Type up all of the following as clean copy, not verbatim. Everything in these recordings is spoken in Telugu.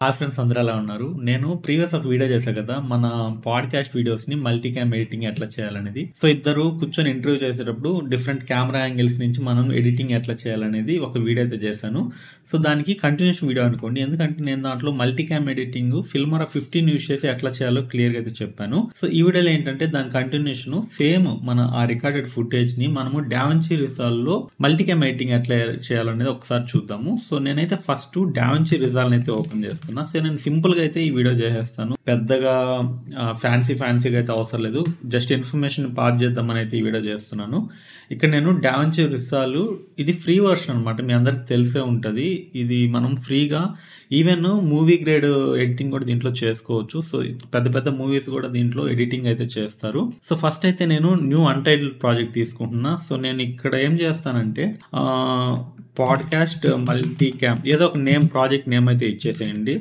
హాయ్ ఫ్రెండ్స్ అందరూ ఎలా ఉన్నారు? నేను ప్రీవియస్ ఒక వీడియో చేశా కదా! మన పాడ్‌కాస్ట్ వీడియోస్‌ని మల్టీ క్యామ్ ఎడిటింగ్ ఎట్లా చేయాలనేది. సో, ఇద్దరు కూర్చొని ఇంటర్వ్యూ చేసేటప్పుడు డిఫరెంట్ కెమెరా యాంగిల్స్ నుంచి మనం ఎడిటింగ్ ఎట్లా చేయాలనేది ఒక వీడియో అయితే చేశాను. సో, దానికి కంటిన్యూషన్ వీడియో అనుకోండి. ఎందుకంటే నేను దాంట్లో multi cam editing Filmora 15 use చేసి ఎట్లా చేయాలో క్లియర్‌గా అయితే చెప్పాను. సో, ఈ వీడియోలో ఏంటంటే దాని కంటిన్యూషను సేమ్ మన ఆ రికార్డెడ్ ఫుటేజ్‌ని మనము డావిన్‌చి రిజాల్వ్‌లో మల్టీ క్యామ్ ఎడిటింగ్ ఎట్లా చేయాలనేది ఒకసారి చూద్దాము. సో, నేనైతే ఫస్ట్ డావిన్‌చి రిజాల్వ్‌ని అయితే ఓపెన్ చేస్తాను. సో, నేను సింపుల్‌గా అయితే ఈ వీడియో చేసేస్తాను. పెద్దగా ఫ్యాన్సీగా అయితే అవసరం లేదు. జస్ట్ ఇన్ఫర్మేషన్ పాస్ చేద్దామని అయితే ఈ వీడియో చేస్తున్నాను. ఇక్కడ నేను డావిన్‌చి రిజాల్వ్ ఇది ఫ్రీ వర్షన్ అనమాట. మీ అందరికి తెలిసే ఉంటది. ఇది మనం ఫ్రీగా ఈవెన్ మూవీ గ్రేడ్ ఎడిటింగ్ కూడా దీంట్లో చేసుకోవచ్చు. సో, పెద్ద పెద్ద మూవీస్ కూడా దీంట్లో ఎడిటింగ్ అయితే చేస్తారు. సో, ఫస్ట్ అయితే నేను న్యూ అన్‌టైటిల్డ్ ప్రాజెక్ట్ తీసుకుంటున్నా. సో, నేను ఇక్కడ ఏం చేస్తానంటే పాడ్‌కాస్ట్ మల్టీ క్యామ్ ఏదో ఒక ప్రాజెక్ట్ నేమ్ అయితే ఇచ్చేసేయండి.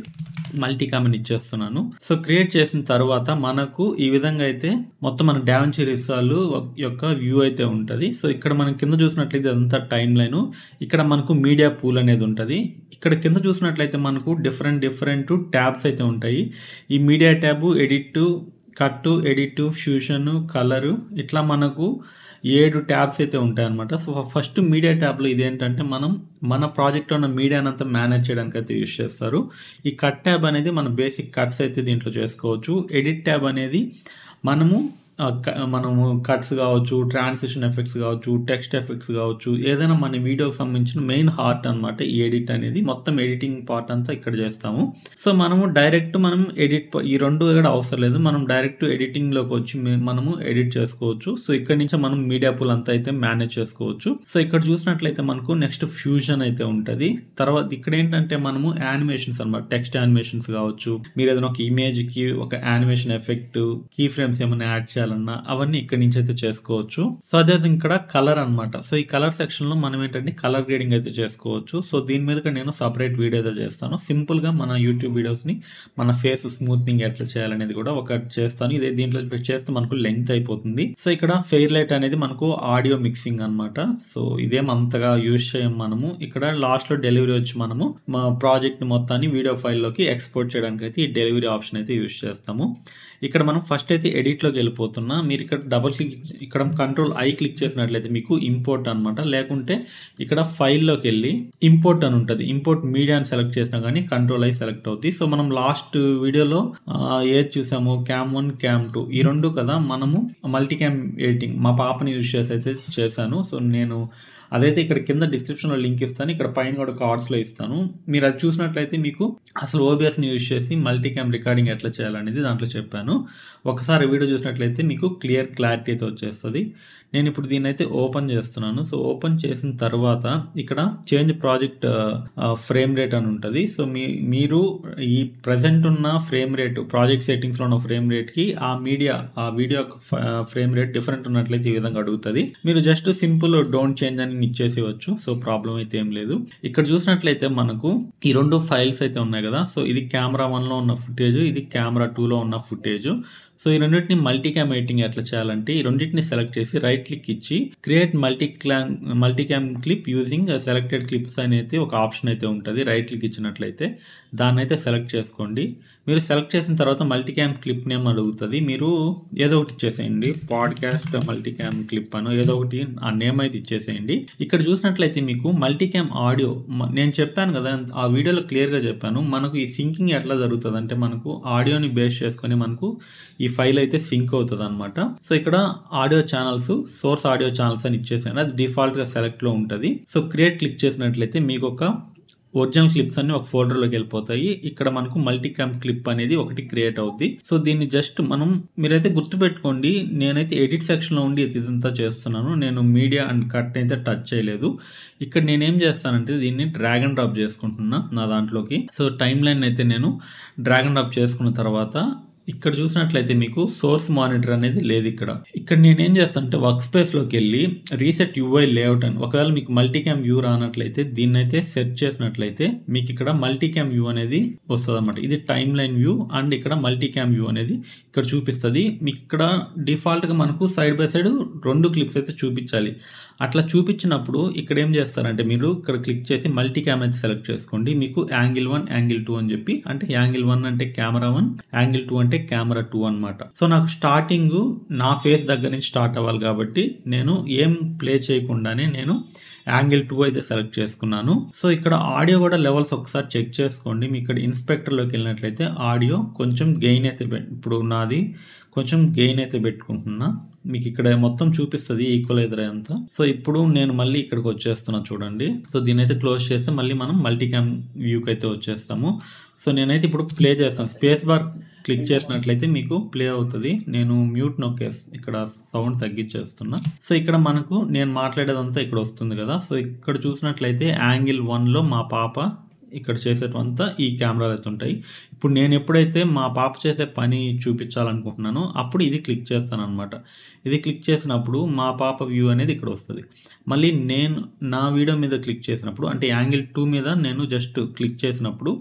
మల్టీ క్యామ్ అని ఇచ్చేస్తున్నాను. సో, క్రియేట్ చేసిన తర్వాత మనకు ఈ విధంగా అయితే మొత్తం మన డావిన్‌చి రిజాల్వ్ యొక్క వ్యూ అయితే ఉంటది. సో, ఇక్కడ మనం కింద చూసినట్లయితే ఇదంతా టైమ్ లైను. ఇక్కడ మనకు మీడియా పూల్ అనేది ఉంటది. ఇక్కడ కింద చూసినట్లయితే మనకు డిఫరెంట్ ట్యాబ్స్ అయితే ఉంటాయి. ఈ media tab, edit, cut, edit, fusion, colour ఇట్లా మనకు 7 ట్యాబ్స్ అయితే ఉంటాయన్నమాట. సో, ఫస్ట్ మీడియా ట్యాబ్‌లో ఇదేంటంటే మనం మన ప్రాజెక్ట్‌లో ఉన్న మీడియానంతా మేనేజ్ చేయడానికైతే యూజ్ చేస్తారు. ఈ కట్ ట్యాబ్ అనేది మన బేసిక్ కట్స్ అయితే దీంట్లో చేసుకోవచ్చు. ఎడిట్ ట్యాబ్ అనేది మనము మనము కట్స్ కావచ్చు, ట్రాన్సిషన్ ఎఫెక్ట్స్ కావచ్చు, టెక్స్ట్ ఎఫెక్ట్స్ కావచ్చు, ఏదైనా మన వీడియోకి సంబంధించిన మెయిన్ హార్ట్ అనమాట ఈ ఎడిట్ అనేది. మొత్తం ఎడిటింగ్ పార్ట్ అంతా ఇక్కడ చేస్తాము. సో, మనం ఈ 2 కూడా అవసరం లేదు. మనం డైరెక్ట్ ఎడిటింగ్‌లోకి వచ్చి మనము ఎడిట్ చేసుకోవచ్చు. సో, ఇక్కడి నుంచే మనం మీడియా పూల్ అంతా అయితే మేనేజ్ చేసుకోవచ్చు. సో, ఇక్కడ చూసినట్లయితే మనకు నెక్స్ట్ ఫ్యూజన్ అయితే ఉంటది. తర్వాత ఇక్కడ ఏంటంటే మనము యానిమేషన్స్ అనమాట. టెక్స్ట్ యానిమేషన్స్ కావచ్చు, మీరు ఏదైనా ఒక ఇమేజ్‌కి ఒక యానిమేషన్ ఎఫెక్ట్, కీ ఫ్రేమ్స్ ఏమైనా యాడ్ చేయాలన్నా అవన్నీ ఇక్కడి నుంచి అయితే చేసుకోవచ్చు. సో, అదే ఇక్కడ కలర్ అనమాట. సో, ఈ కలర్ సెక్షన్‌లో మనం ఏంటంటే కలర్ గ్రేడింగ్ అయితే చేసుకోవచ్చు. సో, దీని మీదకి నేను సెపరేట్ వీడియో అయితే చేస్తాను. సింపుల్‌గా మన యూట్యూబ్ వీడియోస్‌ని మన ఫేస్ స్మూత్నింగ్ ఎట్లా చేయాలనేది కూడా ఒకటి చేస్తాను. ఇదే దీంట్లో చేస్తే మనకు లెంగ్త్ అయిపోతుంది. సో, ఇక్కడ ఫెయిర్ లైట్ అనేది మనకు ఆడియో మిక్సింగ్ అనమాట. సో, ఇదేం అంతగా యూజ్ చేయం మనము. ఇక్కడ లాస్ట్‌లో డెలివరీ వచ్చి మనము మా ప్రాజెక్ట్ మొత్తాన్ని వీడియో ఫైల్‌లోకి ఎక్స్‌పోర్ట్ చేయడానికి అయితే ఈ డెలివరీ ఆప్షన్ అయితే యూజ్ చేస్తాము. ఇక్కడ మనం ఫస్ట్ అయితే ఎడిట్‌లోకి వెళ్ళిపోతున్నా. మీరు ఇక్కడ డబుల్ క్లిక్ ఇక్కడ కంట్రోల్ ఐ క్లిక్ చేసినట్లయితే మీకు ఇంపోర్ట్ అనమాట. లేకుంటే ఇక్కడ ఫైల్‌లోకి వెళ్ళి ఇంపోర్ట్ అని ఉంటది. ఇంపోర్ట్ మీడియా అని సెలెక్ట్ చేసినా గానీ కంట్రోల్ ఐ సెలెక్ట్ అవుద్ది. సో, మనం లాస్ట్ వీడియోలో ఏది చూసాము క్యామ్ 1, క్యామ్ 2 ఈ 2 కదా మనము మల్టీ క్యామ్ ఎడిటింగ్ మా పాపని యూజ్ చేసి అయితే చేశాను. సో, నేను అదైతే ఇక్కడ కింద డిస్క్రిప్షన్‌లో లింక్ ఇస్తాను. ఇక్కడ పైన కూడా కార్డ్స్‌లో ఇస్తాను. మీరు అది చూసినట్లయితే మీకు అసలు ఓబీఎస్‌ని యూజ్ చేసి మల్టీ క్యామ్ రికార్డింగ్ ఎట్లా చేయాలనేది దాంట్లో చెప్పాను. ఒకసారి వీడియో చూసినట్లయితే మీకు క్లారిటీ అయితే వచ్చేస్తది. నేను ఇప్పుడు దీన్నైతే ఓపెన్ చేస్తున్నాను. సో, ఓపెన్ చేసిన తర్వాత ఇక్కడ చేంజ్ ప్రాజెక్ట్ ఫ్రేమ్ రేట్ అని ఉంటది. సో, మీరు ఈ ప్రెజెంట్ ఉన్న ఫ్రేమ్ రేట్ ప్రాజెక్ట్ సెట్టింగ్స్‌లో ఉన్న ఫ్రేమ్ రేట్‌కి ఆ వీడియో యొక్క ఫ్రేమ్ రేట్ డిఫరెంట్ ఉన్నట్లయితే ఈ విధంగా అడుగుతది. మీరు జస్ట్ సింపుల్ డోంట్ చేంజ్ అని ఇచ్చేసేయవచ్చు. సో, ప్రాబ్లమ్ అయితే ఏం లేదు. ఇక్కడ చూసినట్లయితే మనకు ఈ 2 ఫైల్స్ అయితే ఉన్నాయి కదా! సో, ఇది కెమెరా 1లో ఉన్న ఫుటేజ్, ఇది కెమెరా 2లో ఉన్న ఫుటేజ్. సో, ఈ రెండిటిని మల్టీ క్యామ్ ఎడిటింగ్ ఎట్లా చేయాలంటే ఈ రెండిటిని సెలెక్ట్ చేసి రైట్ క్లిక్ ఇచ్చి create multi cam clip using selected clips అనేది ఒక ఆప్షన్ అయితే ఉంటది. రైట్ క్లిక్ ఇచ్చినట్లయితే దాన్నైతే సెలెక్ట్ చేసుకోండి. మీరు సెలెక్ట్ చేసిన తర్వాత మల్టీ క్యామ్ క్లిప్ నేమ్ అడుగుతది. మీరు ఏదో ఒకటి ఇచ్చేసేయండి. పాడ్‌కాస్ట్ మల్టీ క్యామ్ క్లిప్ అనో ఏదో ఒకటి ఆ నేమ్ అయితే ఇచ్చేసేయండి. ఇక్కడ చూసినట్లయితే మీకు మల్టీ క్యామ్ ఆడియో నేను చెప్పాను కదా! ఆ వీడియోలో క్లియర్‌గా చెప్పాను. మనకు ఈ సింకింగ్ ఎట్లా జరుగుతదంటే మనకు ఆడియోని బేస్ చేసుకొని మనకు ఈ ఫైల్ అయితే సింక్ అవుతదనమాట. సో, ఇక్కడ audio channels source audio channels అని ఇచ్చేసాను. అది డిఫాల్ట్‌గా సెలెక్ట్‌లో ఉంటది. సో, క్రియేట్ క్లిక్ చేసినట్లయితే మీకు ఒక ఒరిజినల్ క్లిప్స్ అన్నీ ఒక ఫోల్డర్‌లోకి వెళ్ళిపోతాయి. ఇక్కడ మనకు మల్టీ క్యామ్ క్లిప్ అనేది ఒకటి క్రియేట్ అవుద్ది. సో, దీన్ని జస్ట్ మీరైతే గుర్తుపెట్టుకోండి. నేనైతే ఎడిట్ సెక్షన్‌లో ఉండి ఇదంతా చేస్తున్నాను. నేను మీడియా అండ్ కట్ అయితే టచ్ చేయలేదు. ఇక్కడ నేనేం చేస్తానంటే దీన్ని డ్రాగ్ అండ్ డ్రాప్ చేసుకుంటున్నా నా దాంట్లోకి. సో, టైమ్ లైన్ అయితే నేను డ్రాగ్ అండ్ డ్రాప్ చేసుకున్న తర్వాత ఇక్కడ చూసినట్లయితే మీకు సోర్స్ మానిటర్ అనేది లేదు ఇక్కడ. ఇక్కడ నేనేం చేస్తానంటే వర్క్ స్పేస్‌లోకెళ్ళి రీసెట్ యూఐ లేఅవుట్ అని ఒకవేళ మీకు మల్టీకామ్ వ్యూ రానట్లయితే దీన్నైతే సెట్ చేసినట్లయితే మీకు ఇక్కడ మల్టీకామ్ వ్యూ అనేది వస్తదన్నమాట. ఇది టైమ్ లైన్ వ్యూ అండ్ ఇక్కడ మల్టీకామ్ వ్యూ అనేది ఇక్కడ చూపిస్తది. మీకు ఇక్కడ డిఫాల్ట్‌గా మనకు సైడ్ బై సైడ్ 2 క్లిప్స్ అయితే చూపించాలి. అట్లా చూపించినప్పుడు ఇక్కడ ఏం చేస్తారంటే మీరు ఇక్కడ క్లిక్ చేసి మల్టీకామ్ అయితే సెలెక్ట్ చేసుకోండి. మీకు యాంగిల్ 1, యాంగిల్ 2 అని చెప్పి అంటే యాంగిల్ 1 అంటే కెమెరా 1, యాంగిల్ 2 అంటే కెమెరా 2 అన్నమాట. సో నాకు స్టార్టింగ్ నా ఫేస్ దగ్గర నుంచి స్టార్ట్ అవ్వాలి కాబట్టి నేను ఏం ప్లే చేయకుండానే నేను యాంగిల్ 2 అయితే సెలెక్ట్ చేసుకున్నాను. సో ఇక్కడ ఆడియో కూడా లెవెల్స్ ఒకసారి చెక్ చేసుకోండి. మీ ఇక్కడ ఇన్స్పెక్టర్లోకి వెళ్ళినట్లయితే ఆడియో కొంచెం గెయిన్ అయితే ఇప్పుడు నాది కొంచెం గెయిన్ అయితే పెట్టుకుంటున్నా. మీకు ఇక్కడ మొత్తం చూపిస్తుంది ఈక్వలైజర్ అంతా. సో ఇప్పుడు నేను మళ్ళీ ఇక్కడికి వచ్చేస్తున్నా చూడండి. సో దీని అయితే క్లోజ్ చేస్తే మళ్ళీ మనం మల్టీకామ్ వ్యూకి అయితే వచ్చేస్తాము. సో నేనైతే ఇప్పుడు ప్లే చేస్తాను. స్పేస్ బార్ క్లిక్ చేసినట్లయితే మీకు ప్లే అవుతుంది. నేను మ్యూట్ ఇక్కడ సౌండ్ తగ్గించేస్తున్నా. సో ఇక్కడ మనకు నేను మాట్లాడేదంతా ఇక్కడ వస్తుంది కదా. సో ఇక్కడ చూసినట్లయితే యాంగిల్ 1లో మా పాప ఇక్కడ చేసేటంతా ఈ కెమెరాలు అయితే ఉంటాయి. ఇప్పుడు నేను ఎప్పుడైతే మా పాప చేసే పని చూపించాలనుకుంటున్నానో అప్పుడు ఇది క్లిక్ చేస్తాను అనమాట. ఇది క్లిక్ చేసినప్పుడు మా పాప వ్యూ అనేది ఇక్కడ వస్తుంది. మళ్ళీ నేను నా వీడియో మీద క్లిక్ చేసినప్పుడు అంటే యాంగిల్ 2 మీద నేను జస్ట్ క్లిక్ చేసినప్పుడు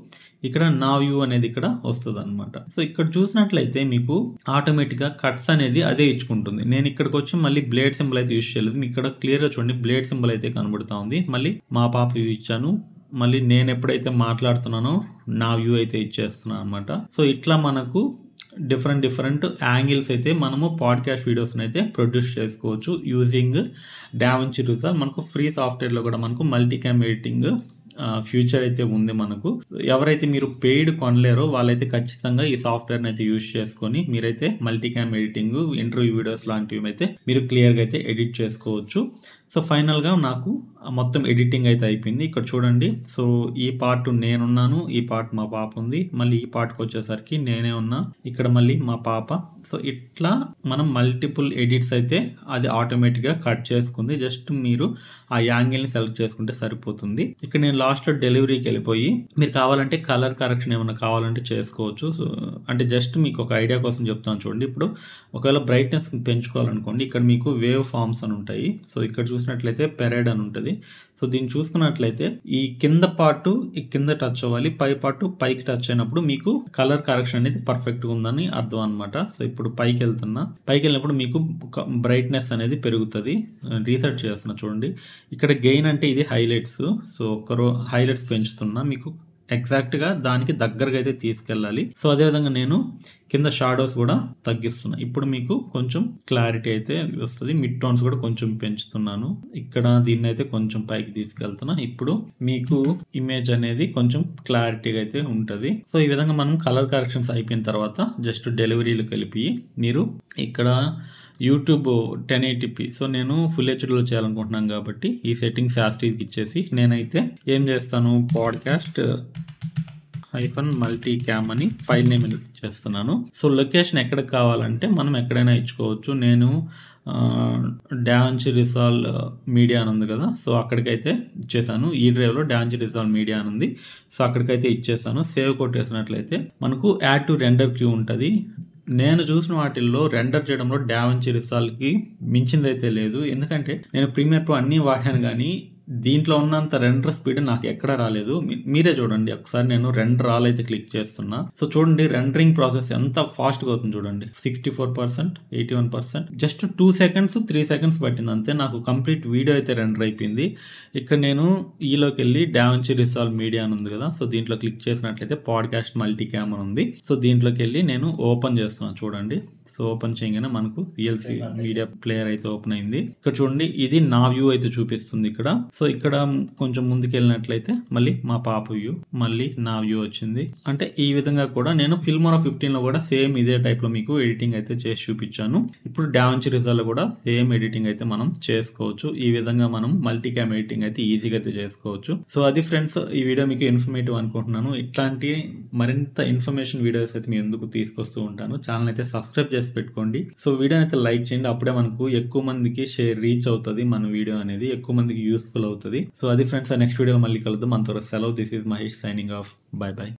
ఇక్కడ నా వ్యూ అనేది ఇక్కడ వస్తుంది అనమాట. సో ఇక్కడ చూసినట్లయితే మీకు ఆటోమేటిక్గా కట్స్ అనేది అదే ఇచ్చుకుంటుంది. నేను ఇక్కడికి వచ్చి మళ్ళీ బ్లేడ్ సింబల్ అయితే యూజ్ చేయలేదు. మీకు ఇక్కడ క్లియర్గా చూడండి బ్లేడ్ సింబల్ అయితే కనబడుతూ ఉంది. మళ్ళీ మా పాప వ్యూ ఇచ్చాను. మళ్ళీ నేను ఎప్పుడైతే మాట్లాడుతున్నానో నా వ్యూ అయితే ఇచ్చేస్తున్నాను అనమాట. సో ఇట్లా మనకు డిఫరెంట్ యాంగిల్స్ అయితే మనము పాడ్కాస్ట్ వీడియోస్ని అయితే ప్రొడ్యూస్ చేసుకోవచ్చు యూజింగ్ డావిన్సీ రిజాల్వ్. మనకు ఫ్రీ సాఫ్ట్వేర్లో కూడా మనకు మల్టీకామ్ ఎడిటింగ్ ఫ్యూచర్ అయితే ఉంది మనకు. ఎవరైతే మీరు పెయిడ్ కొనలేరో వాళ్ళైతే ఖచ్చితంగా ఈ సాఫ్ట్వేర్ని అయితే యూజ్ చేసుకొని మీరైతే మల్టీకామ్ ఎడిటింగ్ ఇంటర్వ్యూ వీడియోస్ లాంటివి అయితే మీరు క్లియర్గా అయితే ఎడిట్ చేసుకోవచ్చు. సో ఫైనల్గా నాకు మొత్తం ఎడిటింగ్ అయితే అయిపోయింది. ఇక్కడ చూడండి. సో ఈ పార్ట్ నేనున్నాను, ఈ పార్ట్ మా పాప ఉంది, మళ్ళీ ఈ పార్ట్కి వచ్చేసరికి నేనే ఉన్నా, ఇక్కడ మళ్ళీ మా పాప. సో ఇట్లా మనం మల్టిపుల్ ఎడిట్స్ అయితే అది ఆటోమేటిక్గా కట్ చేసుకుంది. జస్ట్ మీరు ఆ యాంగిల్ని సెలెక్ట్ చేసుకుంటే సరిపోతుంది. ఇక్కడ నేను లాస్ట్లో డెలివరీకి వెళ్ళిపోయి మీరు కావాలంటే కలర్ కరెక్షన్ ఏమైనా కావాలంటే చేసుకోవచ్చు. సో అంటే జస్ట్ మీకు ఒక ఐడియా కోసం చెప్తాను చూడండి. ఇప్పుడు ఒకవేళ బ్రైట్నెస్ పెంచుకోవాలనుకోండి ఇక్కడ మీకు వేవ్ ఫార్మ్స్ అని ఉంటాయి. సో ఇక్కడ చూసినట్లయితే పెరేడ్ అని ఉంటుంది. సో దీన్ని చూసుకున్నట్లయితే ఈ కింద పార్ట్ ఈ కింద టచ్ అవ్వాలి, పై పార్ట్ పైకి టచ్ అయినప్పుడు మీకు కలర్ కరెక్షన్ అనేది పర్ఫెక్ట్గా ఉందని అర్థం అనమాట. సో ఇప్పుడు పైకి వెళ్ళినప్పుడు మీకు బ్రైట్నెస్ అనేది పెరుగుతుంది. రీసెట్ చేస్తున్నా చూడండి. ఇక్కడ గెయిన్ అంటే ఇది హైలైట్స్. సో హైలైట్స్ పెంచుతున్నా మీకు ఎగ్జాక్ట్గా దానికి దగ్గరగా అయితే తీసుకెళ్ళాలి. సో అదేవిధంగా నేను కింద షాడోస్ కూడా తగ్గిస్తున్నా. ఇప్పుడు మీకు కొంచెం క్లారిటీ అయితే వస్తుంది. మిడ్ టోన్స్ కూడా కొంచెం పెంచుతున్నాను. ఇక్కడ దీన్ని అయితే కొంచెం పైకి తీసుకెళ్తున్నా. ఇప్పుడు మీకు ఇమేజ్ అనేది కొంచెం క్లారిటీగా అయితే ఉంటుంది. సో ఈ విధంగా మనం కలర్ కరెక్షన్స్ అయిపోయిన తర్వాత జస్ట్ డెలివరీలోకి వెళ్ళి మీరు ఇక్కడ యూట్యూబ్ 1080p. సో నేను ఫుల్ హెచ్డీలో చేయాలనుకుంటున్నాను కాబట్టి ఈ సెట్టింగ్స్ యాస్టీస్కి ఇచ్చేసి నేనైతే ఏం చేస్తాను పాడ్కాస్ట్ -multicam అని ఫైల్ నేమ్ ఇచ్చేస్తున్నాను. సో లొకేషన్ ఎక్కడికి కావాలంటే మనం ఎక్కడైనా ఇచ్చుకోవచ్చు. నేను డావిన్సీ రిజాల్వ్ మీడియా అని ఉంది కదా. సో అక్కడికైతే ఇచ్చేసాను. ఈ డ్రైవ్లో డావిన్సీ రిజాల్వ్ మీడియా అని ఉంది. సో అక్కడికైతే ఇచ్చేసాను. సేవ్ కొట్టేసినట్లయితే మనకు యాడ్ టు రెండర్ క్యూ ఉంటుంది. నేను చూసిన వాటిల్లో రెండర్ చేయడంలో డావిన్సీ రిజాల్వ్కి మించిందైతే లేదు. ఎందుకంటే నేను ప్రీమియర్ ప్రో అన్నీ వాడాను కానీ దీంట్లో ఉన్నంత రెండర్ స్పీడ్ నాకు ఎక్కడ రాలేదు. మీరే చూడండి ఒకసారి. నేను రెండర్ ఆల్ అయితే క్లిక్ చేస్తున్నా. సో చూడండి రెండరింగ్ ప్రాసెస్ ఎంత ఫాస్ట్గా అవుతుంది చూడండి. 64%, 81%, జస్ట్ 2 seconds 3 seconds పట్టింది అంతే. నాకు కంప్లీట్ వీడియో అయితే రెండర్ అయిపోయింది. ఇక్కడ నేను ఈలోకి వెళ్ళి డావిన్సీ రిజాల్వ్ మీడియా అని ఉంది కదా. సో దీంట్లో క్లిక్ చేసినట్లయితే పాడ్కాస్ట్ మల్టీకామ్ అని ఉంది. సో దీంట్లోకి వెళ్ళి నేను ఓపెన్ చేస్తున్నాను చూడండి. సో ఓపెన్ చేయగానే మనకు VLC మీడియా ప్లేయర్ అయితే ఓపెన్ అయింది. ఇక్కడ చూడండి ఇది నా వ్యూ అయితే చూపిస్తుంది ఇక్కడ. సో ఇక్కడ కొంచెం ముందుకు వెళ్ళినట్లయితే మళ్ళీ మా పాప వ్యూ, మళ్ళీ నా వ్యూ వచ్చింది. అంటే ఈ విధంగా కూడా నేను ఫిల్మోరా 15లో కూడా సేమ్ ఇదే టైప్లో మీకు ఎడిటింగ్ అయితే చేసి చూపించాను. ఇప్పుడు డావిన్సీ రిజాల్వ్లో కూడా సేమ్ ఎడిటింగ్ అయితే మనం చేసుకోవచ్చు. ఈ విధంగా మనం మల్టీకామ్ ఎడిటింగ్ అయితే ఈజీగా అయితే చేసుకోవచ్చు. సో అది ఫ్రెండ్స్, ఈ వీడియో మీకు ఇన్ఫర్మేటివ్ అనుకుంటున్నాను. ఇట్లాంటి మరింత ఇన్ఫర్మేషన్ వీడియోస్ అయితే మీ ఎందుకు తీసుకొస్తూ ఉంటాను. ఛానల్ అయితే సబ్స్క్రైబ్ చేసి పెట్టుకోండి. సో వీడియోని అయితే లైక్ చేయండి. అప్పుడే మనకు ఎక్కువ మందికి రీచ్ అవుతుంది. మన వీడియో అనేది ఎక్కువ మందికి యూస్ఫుల్ అవుతుంది. సో అది ఫ్రెండ్స్, నెక్స్ట్ వీడియో మళ్ళీ కలుద్దాం. అంతవరకు సెలవు. This is Mahesh signing off. By by.